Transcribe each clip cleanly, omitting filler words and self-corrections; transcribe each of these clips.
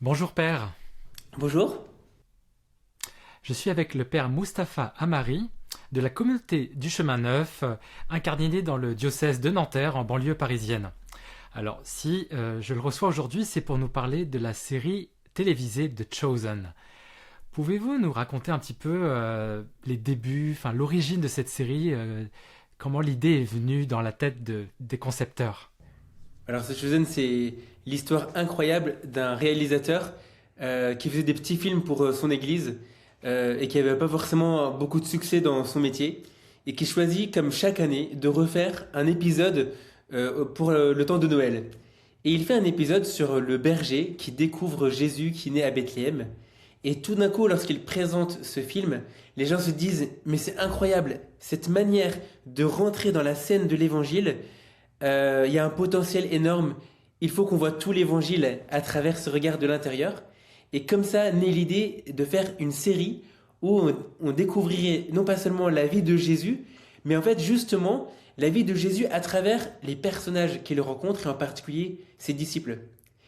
Bonjour Père, Bonjour. je suis avec le Père Mustapha Amari de la communauté du Chemin Neuf, incarné dans le diocèse de Nanterre en banlieue parisienne. Alors si je le reçois aujourd'hui, c'est pour nous parler de la série télévisée The Chosen. Pouvez-vous nous raconter un petit peu les débuts, l'origine de cette série, comment l'idée est venue dans la tête des concepteurs? Alors, The Chosen, c'est l'histoire incroyable d'un réalisateur qui faisait des petits films pour son église et qui n'avait pas forcément beaucoup de succès dans son métier et qui choisit, comme chaque année, de refaire un épisode pour le temps de Noël. Et il fait un épisode sur le berger qui découvre Jésus qui naît à Bethléem. Et tout d'un coup, lorsqu'il présente ce film, les gens se disent « Mais c'est incroyable, cette manière de rentrer dans la scène de l'évangile, il y a un potentiel énorme. Il faut qu'on voit tout l'évangile à travers ce regard de l'intérieur. » Et comme ça naît l'idée de faire une série où on découvrirait non pas seulement la vie de Jésus, mais en fait justement la vie de Jésus à travers les personnages qu'il rencontre et en particulier ses disciples.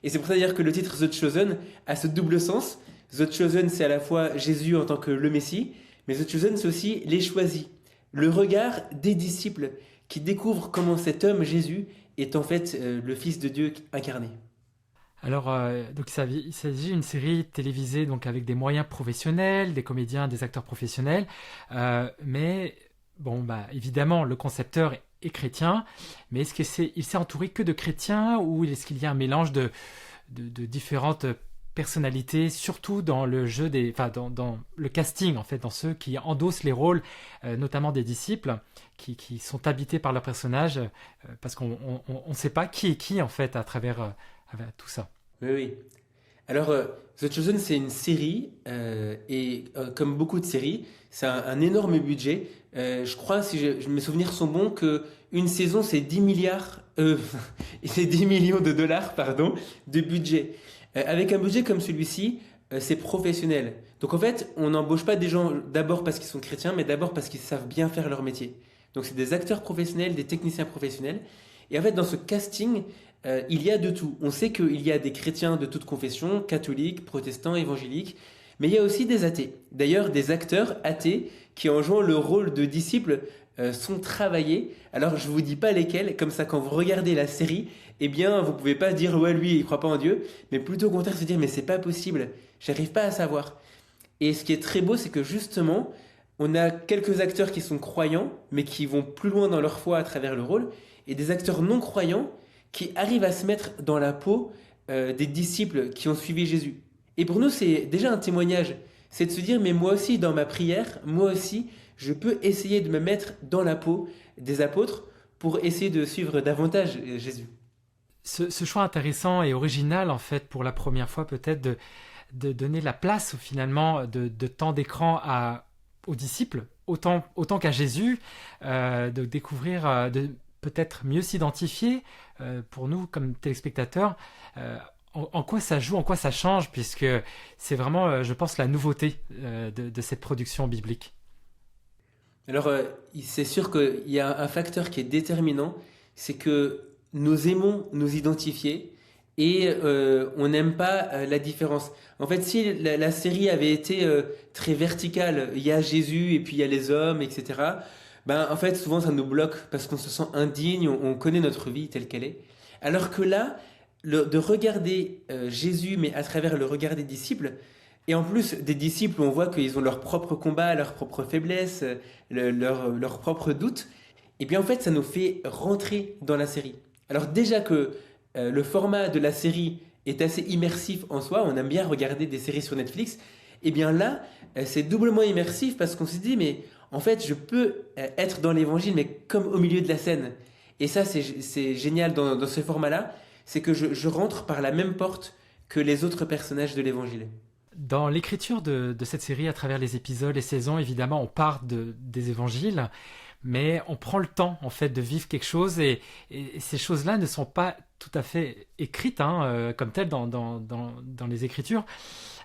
Et c'est pour ça d'ailleurs que le titre The Chosen a ce double sens. The Chosen, c'est à la fois Jésus en tant que le Messie, mais The Chosen, c'est aussi les choisis. Le regard des disciples qui découvrent comment cet homme, Jésus, est en fait le Fils de Dieu incarné. Alors, donc il s'agit d'une série télévisée donc avec des moyens professionnels, des comédiens, des acteurs professionnels, mais bon, évidemment, le concepteur est chrétien, mais est-ce qu'il s'est entouré que de chrétiens ou est-ce qu'il y a un mélange de différentes personnalités, surtout dans le jeu dans le casting en fait, dans ceux qui endossent les rôles, notamment des disciples qui sont habités par leurs personnages, parce qu'on ne sait pas qui est qui en fait à travers tout ça. Oui, oui. Alors, The Chosen, c'est une série, comme beaucoup de séries, c'est un énorme budget. Je crois, si mes souvenirs sont bons, qu'une saison, c'est 10 milliards, c'est 10 millions de dollars, pardon, de budget. Avec un budget comme celui-ci, c'est professionnel. Donc en fait, on n'embauche pas des gens d'abord parce qu'ils sont chrétiens, mais d'abord parce qu'ils savent bien faire leur métier. Donc c'est des acteurs professionnels, des techniciens professionnels. Et en fait, dans ce casting, il y a de tout. On sait qu'il y a des chrétiens de toute confession, catholiques, protestants, évangéliques, mais il y a aussi des athées. D'ailleurs, des acteurs athées qui, en jouant le rôle de disciples, sont travaillés. Alors, je vous dis pas lesquels, comme ça, quand vous regardez la série, eh bien, vous pouvez pas dire, ouais, lui, il croit pas en Dieu, mais plutôt au contraire se dire, mais c'est pas possible, j'arrive pas à savoir. Et ce qui est très beau, c'est que justement, on a quelques acteurs qui sont croyants, mais qui vont plus loin dans leur foi à travers le rôle, et des acteurs non croyants qui arrivent à se mettre dans la peau des disciples qui ont suivi Jésus. Et pour nous, c'est déjà un témoignage. C'est de se dire, mais moi aussi, dans ma prière, moi aussi, je peux essayer de me mettre dans la peau des apôtres pour essayer de suivre davantage Jésus. Ce choix intéressant et original, en fait, pour la première fois, peut-être, de donner la place, finalement, de temps d'écran aux disciples, autant qu'à Jésus, de découvrir, de peut-être mieux s'identifier, pour nous, comme téléspectateurs, en quoi ça joue, en quoi ça change, puisque c'est vraiment, je pense, la nouveauté de cette production biblique. Alors, c'est sûr qu'il y a un facteur qui est déterminant, c'est que nous aimons nous identifier et on n'aime pas la différence. En fait, si la série avait été très verticale, il y a Jésus et puis il y a les hommes, etc., en fait, souvent ça nous bloque parce qu'on se sent indigne, on connaît notre vie telle qu'elle est. Alors que là, de regarder Jésus, mais à travers le regard des disciples, et en plus des disciples, on voit qu'ils ont leur propre combat, leurs propres faiblesses, leurs propres doutes, et bien en fait, ça nous fait rentrer dans la série. Alors déjà que le format de la série est assez immersif en soi, on aime bien regarder des séries sur Netflix, et bien là, c'est doublement immersif parce qu'on se dit, mais en fait, je peux être dans l'évangile, mais comme au milieu de la scène. Et ça, c'est génial dans ce format-là, c'est que je rentre par la même porte que les autres personnages de l'évangile. Dans l'écriture de cette série, à travers les épisodes, les saisons, évidemment, on part des évangiles, mais on prend le temps, en fait, de vivre quelque chose, et ces choses-là ne sont pas tout à fait écrite comme telle dans les Écritures.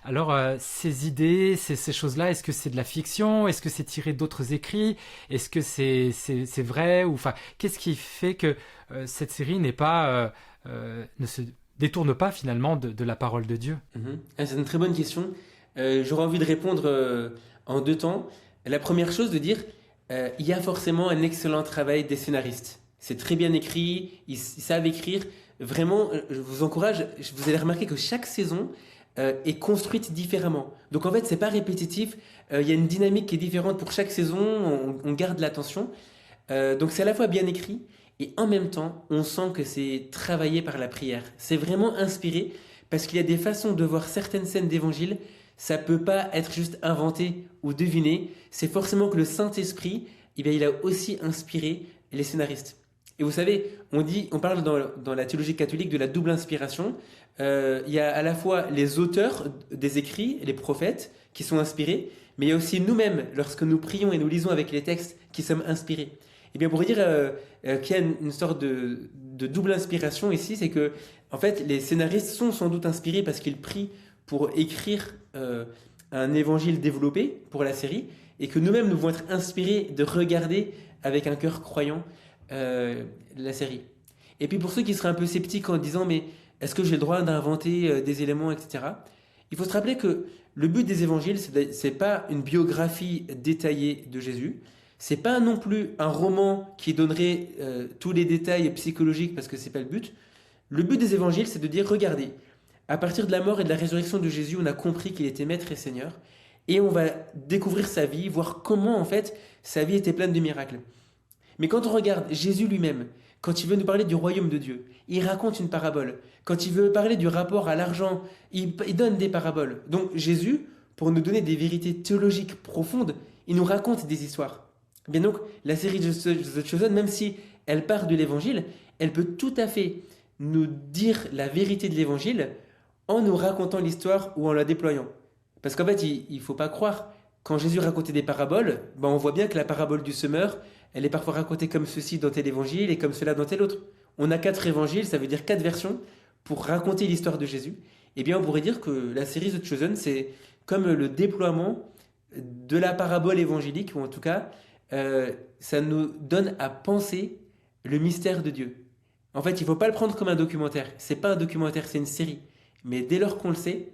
Alors, ces idées, ces choses-là, est-ce que c'est de la fiction? Est-ce que c'est tiré d'autres écrits? Est-ce que c'est vrai? Enfin, qu'est-ce qui fait que cette série ne se détourne pas finalement de la parole de Dieu? Mhm. Ah, c'est une très bonne question. J'aurais envie de répondre en deux temps. La première chose, de dire, il y a forcément un excellent travail des scénaristes. C'est très bien écrit, ils savent écrire. Vraiment, je vous encourage, vous allez remarquer que chaque saison est construite différemment. Donc en fait, c'est pas répétitif. Il y a une dynamique qui est différente pour chaque saison. On garde l'attention. Donc c'est à la fois bien écrit et en même temps, on sent que c'est travaillé par la prière. C'est vraiment inspiré parce qu'il y a des façons de voir certaines scènes d'évangile. Ça peut pas être juste inventé ou deviné. C'est forcément que le Saint-Esprit, eh bien, il a aussi inspiré les scénaristes. Et vous savez, on parle dans la théologie catholique de la double inspiration. Il y a à la fois les auteurs des écrits, les prophètes, qui sont inspirés, mais il y a aussi nous-mêmes, lorsque nous prions et nous lisons avec les textes, qui sommes inspirés. Et bien, pour dire qu'il y a une sorte de double inspiration ici, c'est que, en fait, les scénaristes sont sans doute inspirés parce qu'ils prient pour écrire un évangile développé pour la série, et que nous-mêmes nous devons être inspirés de regarder avec un cœur croyant la série. Et puis pour ceux qui seraient un peu sceptiques en disant mais est-ce que j'ai le droit d'inventer des éléments, etc. Il faut se rappeler que le but des évangiles, c'est pas une biographie détaillée de Jésus, c'est pas non plus un roman qui donnerait tous les détails psychologiques parce que c'est pas le but. Le but des évangiles, c'est de dire regardez, à partir de la mort et de la résurrection de Jésus, on a compris qu'il était Maître et Seigneur, et on va découvrir sa vie, voir comment en fait sa vie était pleine de miracles. Mais quand on regarde Jésus lui-même, quand il veut nous parler du royaume de Dieu, il raconte une parabole. Quand il veut parler du rapport à l'argent, il donne des paraboles. Donc Jésus, pour nous donner des vérités théologiques profondes, il nous raconte des histoires. Bien donc, la série de The Chosen, même si elle part de l'évangile, elle peut tout à fait nous dire la vérité de l'évangile en nous racontant l'histoire ou en la déployant. Parce qu'en fait, il ne faut pas croire, quand Jésus racontait des paraboles, ben on voit bien que la parabole du semeur, elle est parfois racontée comme ceci dans tel évangile et comme cela dans tel autre. On a 4 évangiles, ça veut dire 4 versions pour raconter l'histoire de Jésus. Eh bien, on pourrait dire que la série The Chosen, c'est comme le déploiement de la parabole évangélique, ou en tout cas, ça nous donne à penser le mystère de Dieu. En fait, il ne faut pas le prendre comme un documentaire. C'est pas un documentaire, c'est une série. Mais dès lors qu'on le sait,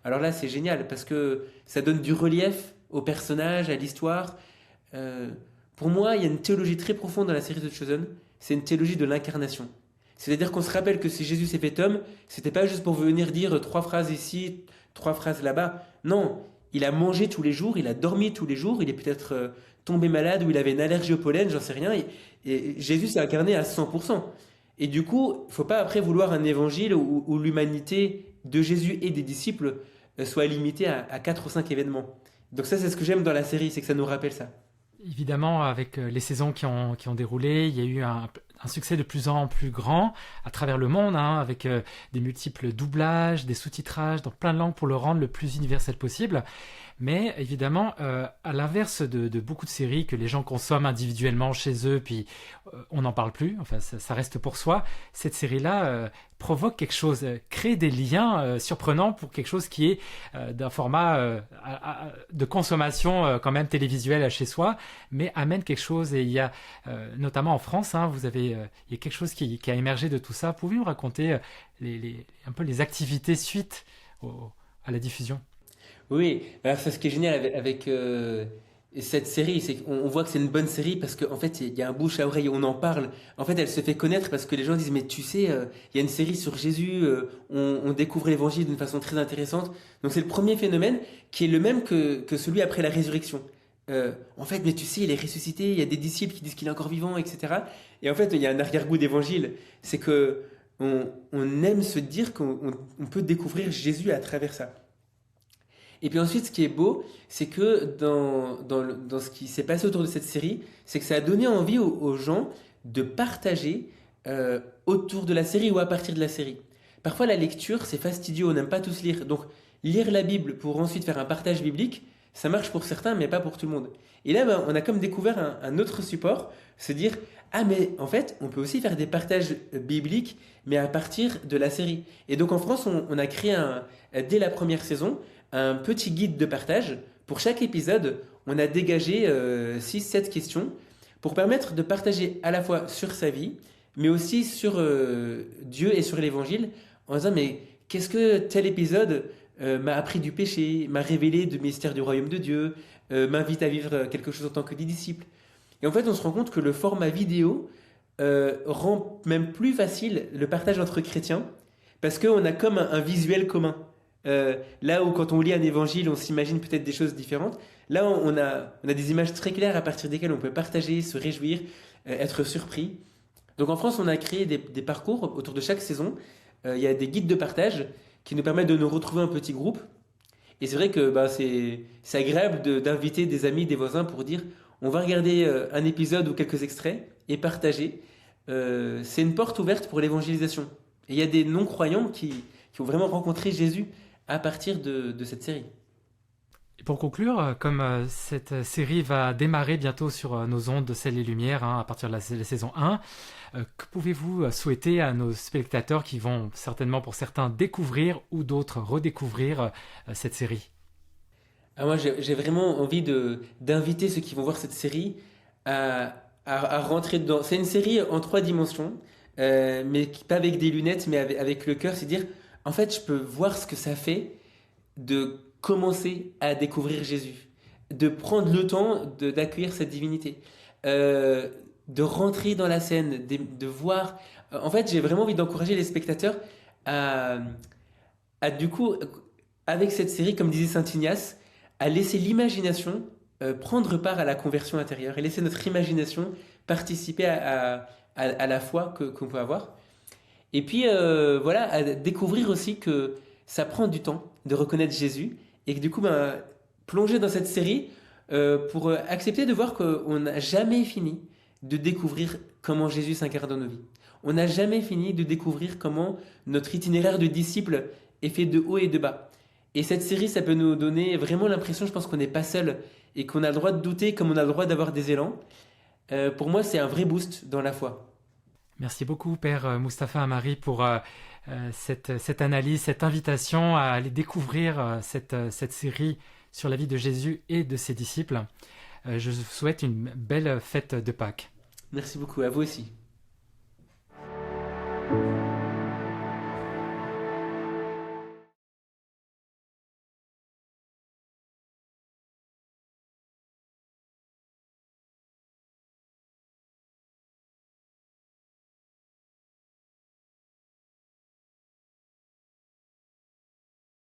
alors là, c'est génial parce que ça donne du relief au personnage, à l'histoire. Pour moi, il y a une théologie très profonde dans la série The Chosen. C'est une théologie de l'incarnation. C'est-à-dire qu'on se rappelle que si Jésus s'est fait homme, c'était pas juste pour venir dire 3 phrases ici, 3 phrases là-bas. Non, il a mangé tous les jours, il a dormi tous les jours, il est peut-être tombé malade ou il avait une allergie au pollen, j'en sais rien. Et Jésus s'est incarné à 100%. Et du coup, il ne faut pas après vouloir un évangile où l'humanité de Jésus et des disciples soit limitée à 4 ou 5 événements. Donc ça, c'est ce que j'aime dans la série, c'est que ça nous rappelle ça. Évidemment, avec les saisons qui ont déroulé, il y a eu un succès de plus en plus grand à travers le monde, avec des multiples doublages, des sous-titrages dans plein de langues pour le rendre le plus universel possible. Mais évidemment, à l'inverse de beaucoup de séries que les gens consomment individuellement chez eux, puis on n'en parle plus, enfin ça reste pour soi, cette série-là provoque quelque chose, crée des liens surprenants pour quelque chose qui est d'un format de consommation quand même télévisuel chez soi, mais amène quelque chose. Et il y a, notamment en France, il y a quelque chose qui a émergé de tout ça. Pouvez-vous nous raconter un peu les activités suite à la diffusion? Oui, alors ça, ce qui est génial avec cette série, c'est qu'on voit que c'est une bonne série parce qu'en fait, il y a un bouche à oreille, on en parle. En fait, elle se fait connaître parce que les gens disent, mais tu sais, il y a une série sur Jésus, on découvre l'évangile d'une façon très intéressante. Donc c'est le premier phénomène qui est le même que celui après la résurrection. En fait, mais tu sais, il est ressuscité, il y a des disciples qui disent qu'il est encore vivant, etc. Et en fait, il y a un arrière-goût d'évangile, c'est que on aime se dire qu'on peut découvrir Jésus à travers ça. Et puis ensuite, ce qui est beau, c'est que dans ce qui s'est passé autour de cette série, c'est que ça a donné envie aux gens de partager autour de la série ou à partir de la série. Parfois, la lecture, c'est fastidieux, on n'aime pas tous lire. Donc, lire la Bible pour ensuite faire un partage biblique, Ça marche pour certains, mais pas pour tout le monde. Et là, on a comme découvert un autre support, se dire, ah mais en fait, on peut aussi faire des partages bibliques, mais à partir de la série. Et donc en France, on a créé dès la première saison un petit guide de partage. Pour chaque épisode, on a dégagé 6-7 questions pour permettre de partager à la fois sur sa vie, mais aussi sur Dieu et sur l'Évangile, en disant mais qu'est-ce que tel épisode m'a appris du péché, m'a révélé du mystère du royaume de Dieu, m'invite à vivre quelque chose en tant que disciple. Et en fait, on se rend compte que le format vidéo rend même plus facile le partage entre chrétiens, parce qu'on a comme un visuel commun. Là où quand on lit un évangile, on s'imagine peut-être des choses différentes. Là, on a des images très claires à partir desquelles on peut partager, se réjouir, être surpris. Donc en France, on a créé des parcours autour de chaque saison. Il y a des guides de partage qui nous permettent de nous retrouver un petit groupe. Et c'est vrai que c'est agréable d'inviter des amis, des voisins pour dire on va regarder un épisode ou quelques extraits et partager. C'est une porte ouverte pour l'évangélisation. Et il y a des non-croyants qui ont vraiment rencontré Jésus à partir de cette série. Et pour conclure, comme cette série va démarrer bientôt sur nos ondes de Sel et Lumière, à partir de la saison 1, que pouvez-vous souhaiter à nos spectateurs qui vont certainement pour certains découvrir ou d'autres redécouvrir cette série? Moi, j'ai vraiment envie d'inviter ceux qui vont voir cette série à rentrer dedans. C'est une série en 3 dimensions, mais pas avec des lunettes, mais avec le cœur. C'est dire, en fait, je peux voir ce que ça fait de commencer à découvrir Jésus, de prendre le temps d'accueillir cette divinité, de rentrer dans la scène, de voir. En fait, j'ai vraiment envie d'encourager les spectateurs à du coup, avec cette série, comme disait Saint Ignace, à laisser l'imagination prendre part à la conversion intérieure et laisser notre imagination participer à la foi qu'on peut avoir. Et puis, voilà, à découvrir aussi que ça prend du temps de reconnaître Jésus et que du coup, plonger dans cette série pour accepter de voir qu'on n'a jamais fini de découvrir comment Jésus s'incarne dans nos vies. On n'a jamais fini de découvrir comment notre itinéraire de disciple est fait de haut et de bas. Et cette série, ça peut nous donner vraiment l'impression, je pense qu'on n'est pas seul et qu'on a le droit de douter comme on a le droit d'avoir des élans. Pour moi, c'est un vrai boost dans la foi. Merci beaucoup, Père Mustapha Amari, pour cette analyse, cette invitation à aller découvrir cette série sur la vie de Jésus et de ses disciples. Je vous souhaite une belle fête de Pâques. Merci beaucoup, à vous aussi.